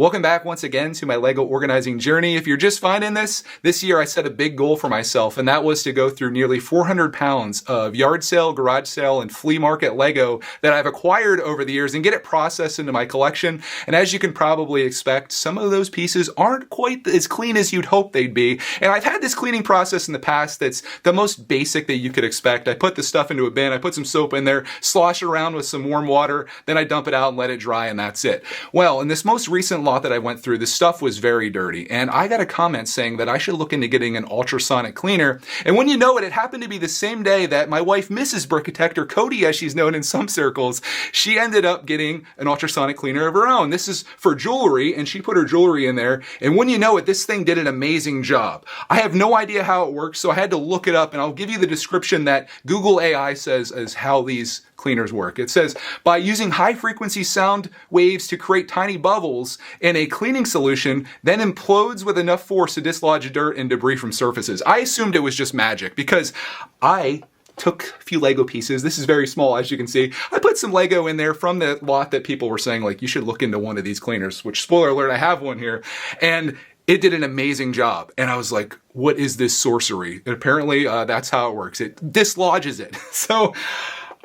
Welcome back once again to my LEGO organizing journey. If you're just finding this year I set a big goal for myself, and that was to go through nearly 400 pounds of yard sale, garage sale, and flea market LEGO that I've acquired over the years and get it processed into my collection. And as you can probably expect, some of those pieces aren't quite as clean as you'd hope they'd be. And I've had this cleaning process in the past that's the most basic that you could expect. I put the stuff into a bin, I put some soap in there, slosh it around with some warm water, then I dump it out and let it dry, and that's it. Well, in this most recent lot that I went through, the stuff was very dirty, and I got a comment saying that I should look into getting an ultrasonic cleaner. And when you know it, it happened to be the same day that my wife, Mrs. Brickitect, or Cody as she's known in some circles, she ended up getting an ultrasonic cleaner of her own. This is for jewelry, and she put her jewelry in there, and when you know it, this thing did an amazing job. I have no idea how it works, so I had to look it up, and I'll give you the description that Google AI says is how these cleaners work. It says, by using high-frequency sound waves to create tiny bubbles in a cleaning solution, then implodes with enough force to dislodge dirt and debris from surfaces. I assumed it was just magic because I took a few Lego pieces. This is very small, as you can see. I put some Lego in there from the lot that people were saying, like, you should look into one of these cleaners, which, spoiler alert, I have one here. And it did an amazing job. And I was like, what is this sorcery? And apparently that's how it works. It dislodges it. So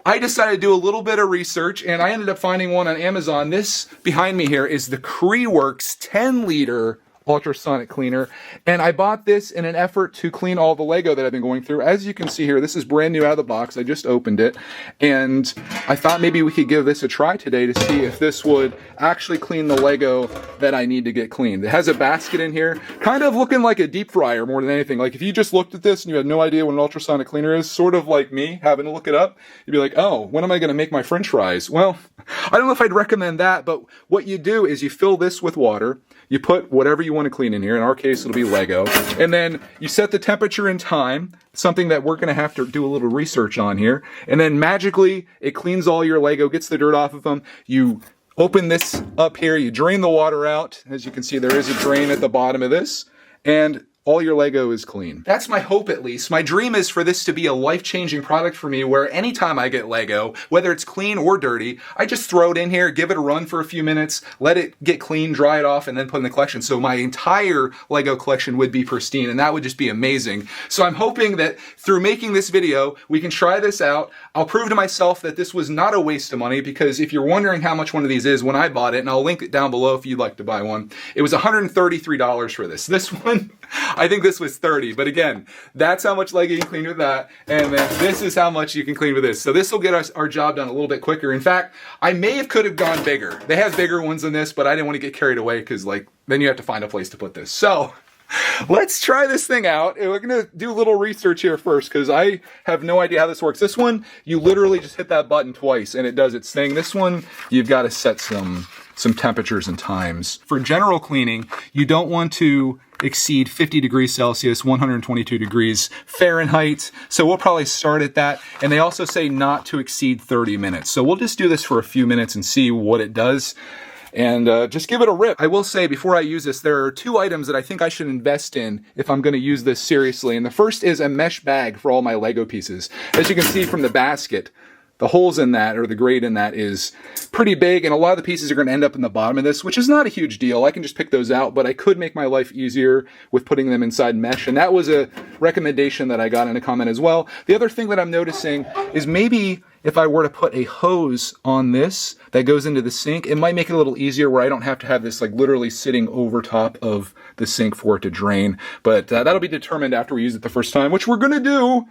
I decided to do a little bit of research, and I ended up finding one on Amazon. This behind me here is the Creeworks 10-liter ultrasonic cleaner, and I bought this in an effort to clean all the Lego that I've been going through. As you can see here, this is brand new out of the box. I just opened it, and I thought maybe we could give this a try today to see if this would actually clean the Lego that I need to get cleaned. It has a basket in here, kind of looking like a deep fryer more than anything. Like if you just looked at this and you had no idea what an ultrasonic cleaner is, sort of like me having to look it up, you'd be like, oh, when am I going to make my French fries? Well, I don't know if I'd recommend that, but what you do is you fill this with water. You put whatever you want to clean in here. In our case, it'll be Lego. And then you set the temperature and time, something that we're going to have to do a little research on here. And then magically, it cleans all your Lego, gets the dirt off of them. You open this up here, you drain the water out. As you can see, there is a drain at the bottom of this. And all your Lego is clean. That's my hope, at least. My dream is for this to be a life-changing product for me, where anytime I get Lego, whether it's clean or dirty, I just throw it in here, give it a run for a few minutes, let it get clean, dry it off, and then put it in the collection. So my entire Lego collection would be pristine, and that would just be amazing. So I'm hoping that through making this video, we can try this out. I'll prove to myself that this was not a waste of money, because if you're wondering how much one of these is, when I bought it, and I'll link it down below if you'd like to buy one, it was $133 for this. This one, I think this was $30, but again, that's how much Lego you can clean with that, and then this is how much you can clean with this. So this will get us our job done a little bit quicker. In fact, I could have gone bigger. They have bigger ones than this, but I didn't want to get carried away, because like then you have to find a place to put this. So let's try this thing out, and we're gonna do a little research here first, because I have no idea how this works. This one, you literally just hit that button twice and it does its thing. This one, you've got to set some temperatures and times. For general cleaning, you don't want to exceed 50 degrees Celsius, 122 degrees Fahrenheit. So we'll probably start at that. And they also say not to exceed 30 minutes. So we'll just do this for a few minutes and see what it does. And just give it a rip. I will say before I use this, there are two items that I think I should invest in if I'm going to use this seriously. And the first is a mesh bag for all my Lego pieces. As you can see from the basket, the holes in that, or the grate in that, is pretty big, and a lot of the pieces are going to end up in the bottom of this, which is not a huge deal. I can just pick those out, but I could make my life easier with putting them inside mesh, and that was a recommendation that I got in a comment as well. The other thing that I'm noticing is maybe if I were to put a hose on this that goes into the sink, it might make it a little easier where I don't have to have this like literally sitting over top of the sink for it to drain. But that'll be determined after we use it the first time, which we're going to do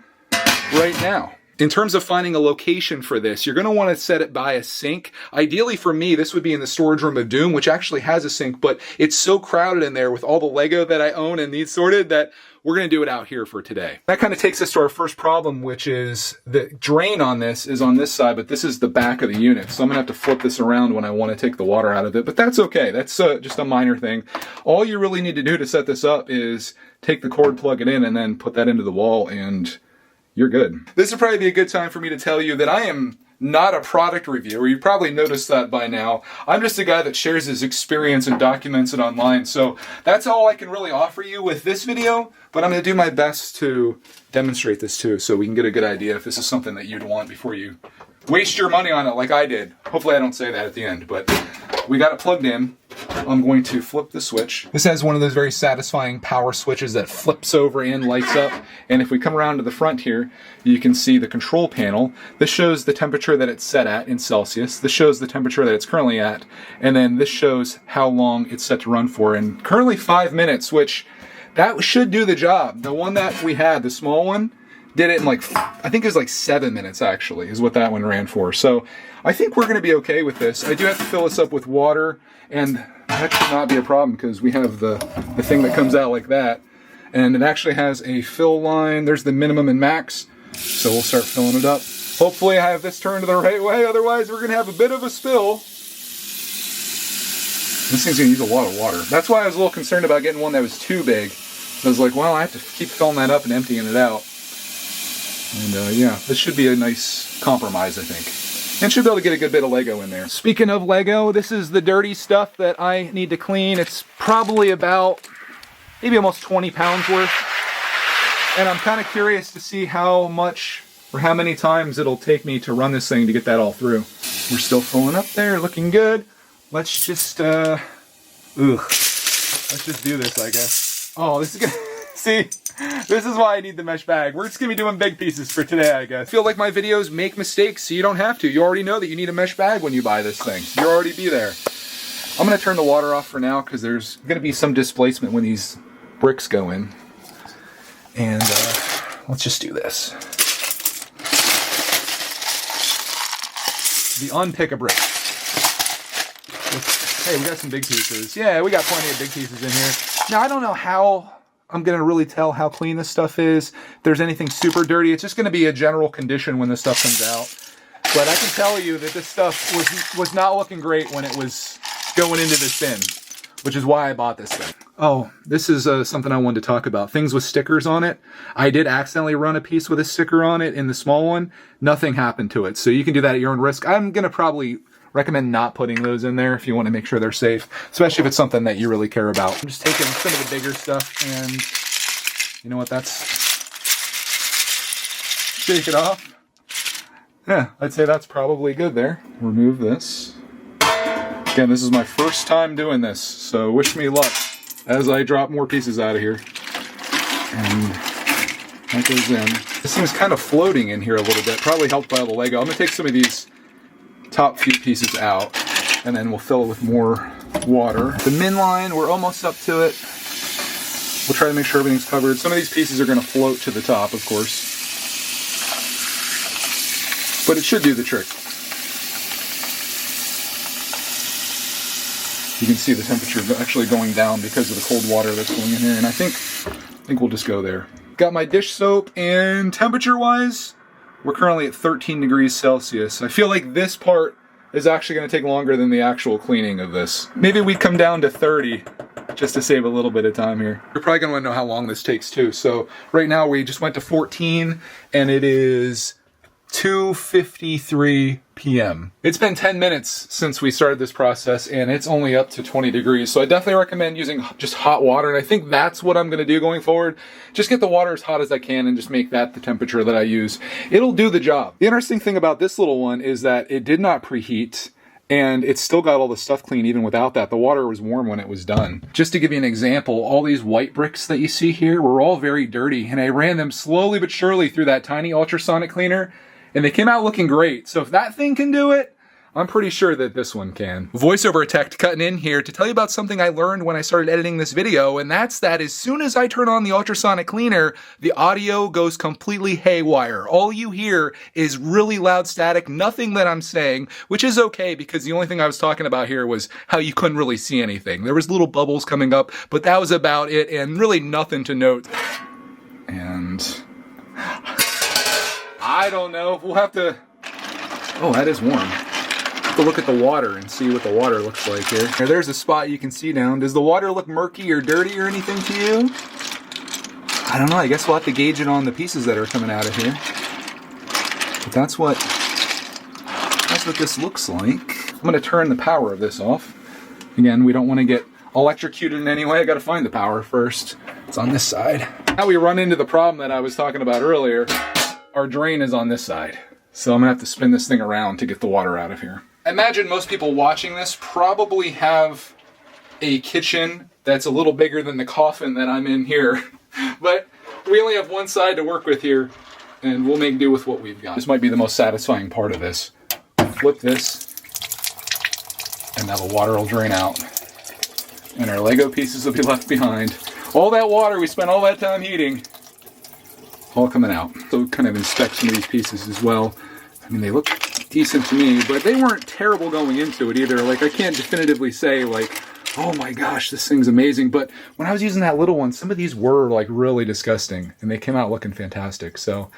right now. In terms of finding a location for this, you're going to want to set it by a sink. Ideally for me, this would be in the storage room of Doom, which actually has a sink, but it's so crowded in there with all the Lego that I own and need sorted that we're going to do it out here for today. That kind of takes us to our first problem, which is the drain on this is on this side, but this is the back of the unit. So I'm going to have to flip this around when I want to take the water out of it, but that's okay. That's just a minor thing. All you really need to do to set this up is take the cord, plug it in, and then put that into the wall, and you're good. This would probably be a good time for me to tell you that I am not a product reviewer. You probably noticed that by now. I'm just a guy that shares his experience and documents it online. So that's all I can really offer you with this video, but I'm going to do my best to demonstrate this too, so we can get a good idea if this is something that you'd want before you waste your money on it like I did. Hopefully I don't say that at the end, but we got it plugged in. I'm going to flip the switch. This has one of those very satisfying power switches that flips over and lights up. And if we come around to the front here, you can see the control panel. This shows the temperature that it's set at in Celsius. This shows the temperature that it's currently at. And then this shows how long it's set to run for. And currently 5 minutes, which that should do the job. The one that we had, the small one, did it in like, I think it was like 7 minutes actually, is what that one ran for. So I think we're gonna be okay with this. I do have to fill this up with water, and that should not be a problem because we have the thing that comes out like that. And it actually has a fill line. There's the minimum and max. So we'll start filling it up. Hopefully I have this turned the right way, otherwise we're gonna have a bit of a spill. This thing's gonna use a lot of water. That's why I was a little concerned about getting one that was too big. I was like, well, I have to keep filling that up and emptying it out. And yeah, this should be a nice compromise, I think. And should be able to get a good bit of Lego in there. Speaking of Lego, this is the dirty stuff that I need to clean. It's probably about, maybe almost 20 pounds worth. And I'm kind of curious to see how much or how many times it'll take me to run this thing to get that all through. We're still filling up there, looking good. Let's just, let's just do this, I guess. Oh, this is gonna, see, this is why I need the mesh bag. We're just gonna be doing big pieces for today, I guess. I feel like my videos make mistakes, so you don't have to. You already know that you need a mesh bag when you buy this thing. You'll already be there. I'm gonna turn the water off for now because there's gonna be some displacement when these bricks go in. And let's just do this. The unpick a brick. Hey, we got some big pieces. Yeah, we got plenty of big pieces in here. Now, I don't know how I'm going to really tell how clean this stuff is. If there's anything super dirty, it's just going to be a general condition when this stuff comes out. But I can tell you that this stuff was not looking great when it was going into this bin, which is why I bought this thing. Oh, this is something I wanted to talk about. Things with stickers on it. I did accidentally run a piece with a sticker on it in the small one. Nothing happened to it. So you can do that at your own risk. I'm going to probably recommend not putting those in there if you want to make sure they're safe, especially if it's something that you really care about. I'm just taking some of the bigger stuff and you know what, shake it off. Yeah, I'd say that's probably good there. Remove this. Again, this is my first time doing this, so wish me luck as I drop more pieces out of here. And that goes in. This thing's kind of floating in here a little bit, probably helped by all the Lego. I'm gonna take some of these top few pieces out, and then we'll fill it with more water. The min line, we're almost up to it. We'll try to make sure everything's covered. Some of these pieces are going to float to the top, of course, but it should do the trick. You can see the temperature actually going down because of the cold water that's going in here, and I think we'll just go there. Got my dish soap, and temperature-wise, we're currently at 13 degrees Celsius. I feel like this part is actually going to take longer than the actual cleaning of this. Maybe we come down to 30 just to save a little bit of time here. You're probably going to want to know how long this takes too. So right now we just went to 14 and it is 2:53 p.m. It's been 10 minutes since we started this process and it's only up to 20 degrees. So I definitely recommend using just hot water. And I think that's what I'm going to do going forward. Just get the water as hot as I can and just make that the temperature that I use. It'll do the job. The interesting thing about this little one is that it did not preheat and it's still got all the stuff clean even without that. The water was warm when it was done. Just to give you an example, all these white bricks that you see here were all very dirty and I ran them slowly but surely through that tiny ultrasonic cleaner. And they came out looking great. So if that thing can do it, I'm pretty sure that this one can. Voiceover tech cutting in here to tell you about something I learned when I started editing this video, and that's that as soon as I turn on the ultrasonic cleaner, the audio goes completely haywire. All you hear is really loud static, nothing that I'm saying, which is okay because the only thing I was talking about here was how you couldn't really see anything. There was little bubbles coming up, but that was about it, and really nothing to note. And I don't know. We'll have to... Oh, that is warm. Have to look at the water and see what the water looks like here. There's a spot you can see down. Does the water look murky or dirty or anything to you? I don't know. I guess we'll have to gauge it on the pieces that are coming out of here. But that's what this looks like. I'm going to turn the power of this off. Again, we don't want to get electrocuted in any way. I got to find the power first. It's on this side. Now we run into the problem that I was talking about earlier. Our drain is on this side, so I'm gonna have to spin this thing around to get the water out of here. I imagine most people watching this probably have a kitchen that's a little bigger than the coffin that I'm in here. But we only have one side to work with here, and we'll make do with what we've got. This might be the most satisfying part of this. Flip this, and now the water will drain out. And our Lego pieces will be left behind. All that water we spent all that time heating, all coming out. So kind of inspect some of these pieces as well. I mean, they look decent to me, but they weren't terrible going into it either. Like, I can't definitively say, like, oh my gosh, this thing's amazing. But when I was using that little one, some of these were like really disgusting, and they came out looking fantastic. So,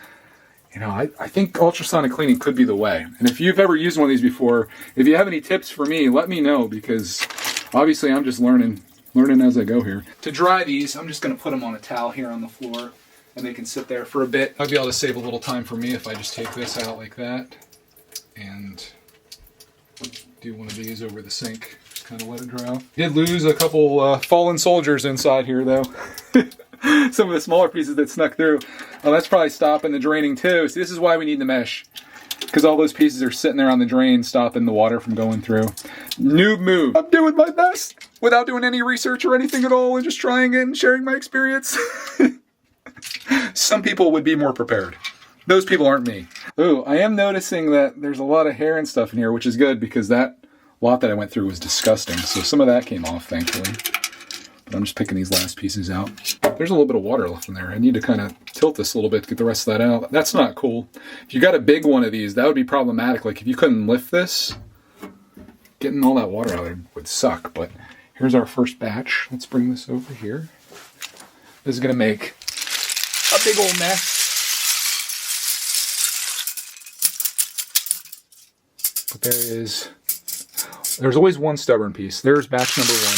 you know, I think ultrasonic cleaning could be the way. And if you've ever used one of these before, if you have any tips for me, let me know, because obviously I'm just learning as I go here. To dry these, I'm just going to put them on a towel here on the floor, and they can sit there for a bit. I'd be able to save a little time for me if I just take this out like that and do one of these over the sink. Kind of let it dry out. Did lose a couple fallen soldiers inside here though. Some of the smaller pieces that snuck through. Oh, that's probably stopping the draining too. See, this is why we need the mesh, because all those pieces are sitting there on the drain, stopping the water from going through. Noob move. I'm doing my best without doing any research or anything at all, and just trying it and sharing my experience. Some people would be more prepared. Those people aren't me. Ooh, I am noticing that there's a lot of hair and stuff in here, which is good, because that lot that I went through was disgusting. So some of that came off, thankfully. But I'm just picking these last pieces out. There's a little bit of water left in there. I need to kind of tilt this a little bit to get the rest of that out. That's not cool. If you got a big one of these, that would be problematic. Like if you couldn't lift this, getting all that water out would suck. But here's our first batch. Let's bring this over here. This is going to make a big old mess. But there's always one stubborn piece. There's batch number one.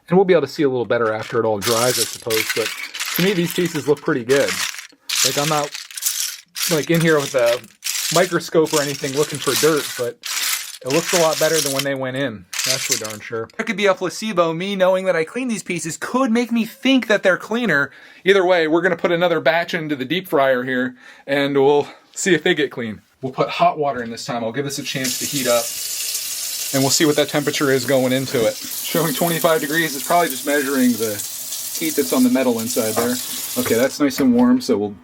And we'll be able to see a little better after it all dries, I suppose. But to me, these pieces look pretty good. Like, I'm not like in here with a microscope or anything looking for dirt, but it looks a lot better than when they went in. That's for darn sure. It could be a placebo. Me knowing that I cleaned these pieces could make me think that they're cleaner. Either way, we're going to put another batch into the deep fryer here, and we'll see if they get clean. We'll put hot water in this time. I'll give this a chance to heat up, and we'll see what that temperature is going into it. Showing 25 degrees is probably just measuring the heat that's on the metal inside there. Okay, that's nice and warm, so we'll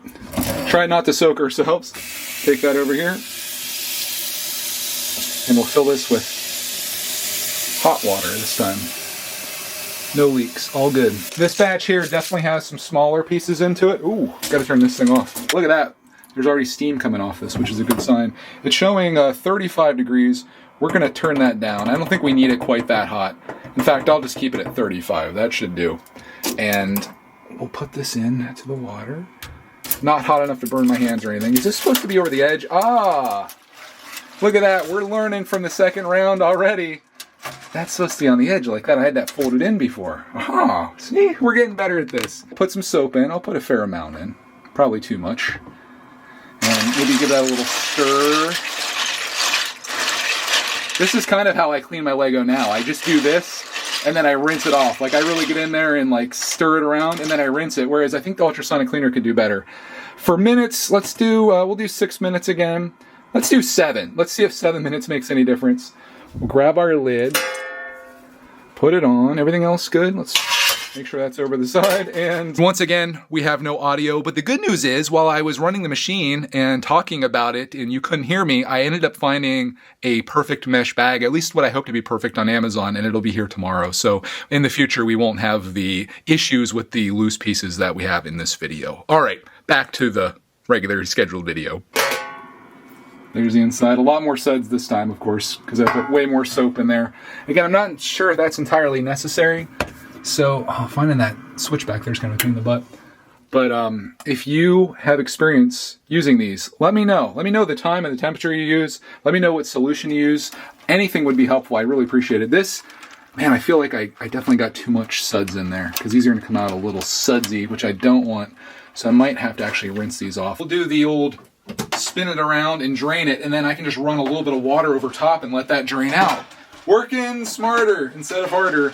try not to soak ourselves. Take that over here, and we'll fill this with hot water this time. No leaks, all good. This batch here definitely has some smaller pieces into it. Ooh, gotta turn this thing off. Look at that. There's already steam coming off this, which is a good sign. It's showing 35 degrees. We're going to turn that down. I don't think we need it quite that hot. In fact, I'll just keep it at 35. That should do. And we'll put this in to the water. Not hot enough to burn my hands or anything. Is this supposed to be over the edge? Ah! Look at that. We're learning from the second round already. That's supposed to be on the edge like that. I had that folded in before. Ah! See? We're getting better at this. Put some soap in. I'll put a fair amount in. Probably too much. And maybe give that a little stir. This is kind of how I clean my Lego now. I just do this, and then I rinse it off. Like, I really get in there and, like, stir it around, and then I rinse it. Whereas I think the ultrasonic cleaner could do better. For minutes, let's do, we'll do 6 minutes again. Let's do 7. Let's see if 7 minutes makes any difference. We'll grab our lid, put it on. Everything else good? Let's make sure that's over the side. And once again, we have no audio. But the good news is, while I was running the machine and talking about it and you couldn't hear me, I ended up finding a perfect mesh bag, at least what I hope to be perfect, on Amazon, and it'll be here tomorrow. So in the future, we won't have the issues with the loose pieces that we have in this video. All right, back to the regular scheduled video. There's the inside. A lot more suds this time, of course, because I put way more soap in there. Again, I'm not sure if that's entirely necessary. So, finding that switch back there is kind of a pain in the butt. But if you have experience using these, let me know. Let me know the time and the temperature you use. Let me know what solution you use. Anything would be helpful. I really appreciate it. This, man, I feel like I definitely got too much suds in there, because these are going to come out a little sudsy, which I don't want. So I might have to actually rinse these off. We'll do the old spin it around and drain it, and then I can just run a little bit of water over top and let that drain out. Working smarter instead of harder.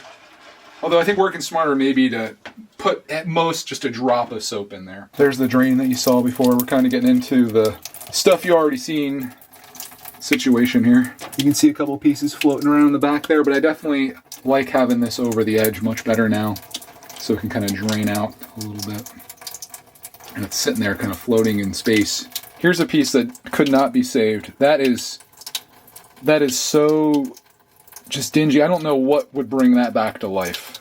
Although I think working smarter may be to put at most just a drop of soap in there. There's the drain that you saw before. We're kind of getting into the stuff you already seen situation here. You can see a couple pieces floating around in the back there, but I definitely like having this over the edge much better now, so it can kind of drain out a little bit. And it's sitting there kind of floating in space. Here's a piece that could not be saved. That is so just dingy. I don't know what would bring that back to life.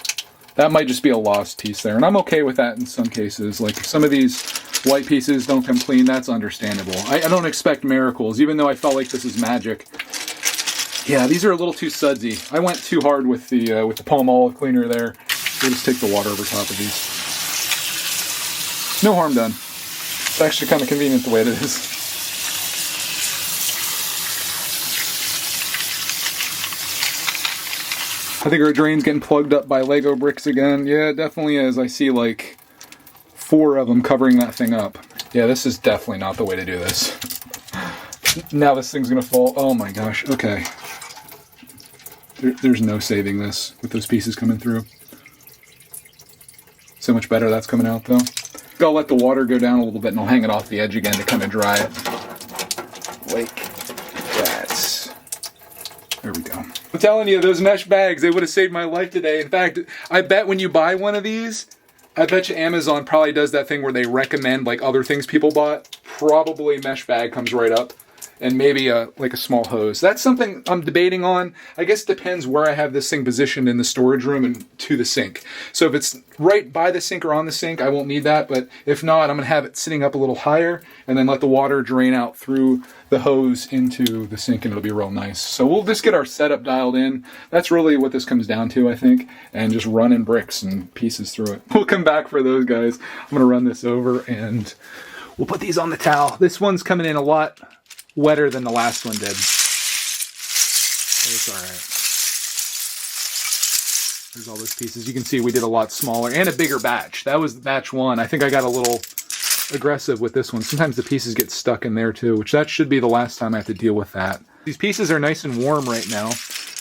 That might just be a lost piece there, and I'm okay with that in some cases. Like if some of these white pieces don't come clean, that's understandable. I don't expect miracles, even though I felt like this is magic. Yeah, these are a little too sudsy. I went too hard with the Palmolive cleaner there. We'll just take the water over top of these. No harm done. It's actually kind of convenient the way it is. I think our drain's getting plugged up by Lego bricks again. Yeah, it definitely is. I see like 4 of them covering that thing up. Yeah, this is definitely not the way to do this. Now this thing's gonna fall. Oh my gosh, okay. There's no saving this with those pieces coming through. So much better that's coming out though. I'll let the water go down a little bit and I'll hang it off the edge again to kind of dry it. Like that. There we go. I'm telling you, those mesh bags, they would have saved my life today. In fact, I bet when you buy one of these, I bet you Amazon probably does that thing where they recommend like other things people bought. Probably mesh bag comes right up. And maybe like a small hose. That's something I'm debating on. I guess it depends where I have this thing positioned in the storage room and to the sink. So if it's right by the sink or on the sink, I won't need that. But if not, I'm going to have it sitting up a little higher and then let the water drain out through the hose into the sink and it'll be real nice. So we'll just get our setup dialed in. That's really what this comes down to, I think. And just running bricks and pieces through it. We'll come back for those guys. I'm going to run this over and we'll put these on the towel. This one's coming in a lot wetter than the last one did. It's all right. There's all those pieces. You can see we did a lot smaller and a bigger batch. That was batch 1. I think I got a little aggressive with this one. Sometimes the pieces get stuck in there too, which that should be the last time I have to deal with that. These pieces are nice and warm right now,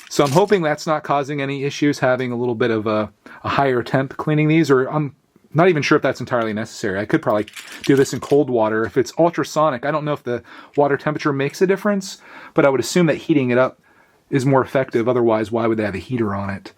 so I'm hoping that's not causing any issues having a little bit of a higher temp cleaning these, or I'm not even sure if that's entirely necessary. I could probably do this in cold water. If it's ultrasonic, I don't know if the water temperature makes a difference, but I would assume that heating it up is more effective. Otherwise, why would they have a heater on it?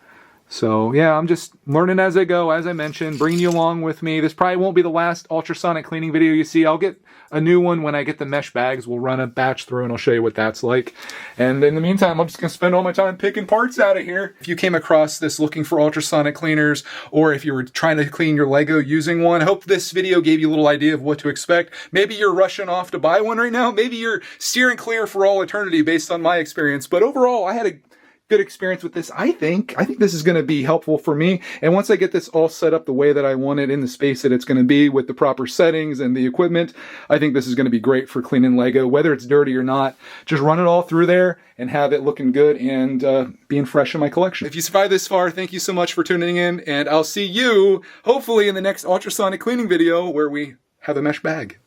So yeah, I'm just learning as I go, as I mentioned, bringing you along with me. This probably won't be the last ultrasonic cleaning video you see. I'll get a new one when I get the mesh bags. We'll run a batch through and I'll show you what that's like. And in the meantime, I'm just going to spend all my time picking parts out of here. If you came across this looking for ultrasonic cleaners, or if you were trying to clean your Lego using one, I hope this video gave you a little idea of what to expect. Maybe you're rushing off to buy one right now. Maybe you're steering clear for all eternity based on my experience. But overall, I had a good experience with this. I think this is going to be helpful for me. And once I get this all set up the way that I want it in the space that it's going to be with the proper settings and the equipment, I think this is going to be great for cleaning Lego, whether it's dirty or not. Just run it all through there and have it looking good and being fresh in my collection. If you survived this far, thank you so much for tuning in, and I'll see you hopefully in the next ultrasonic cleaning video where we have a mesh bag.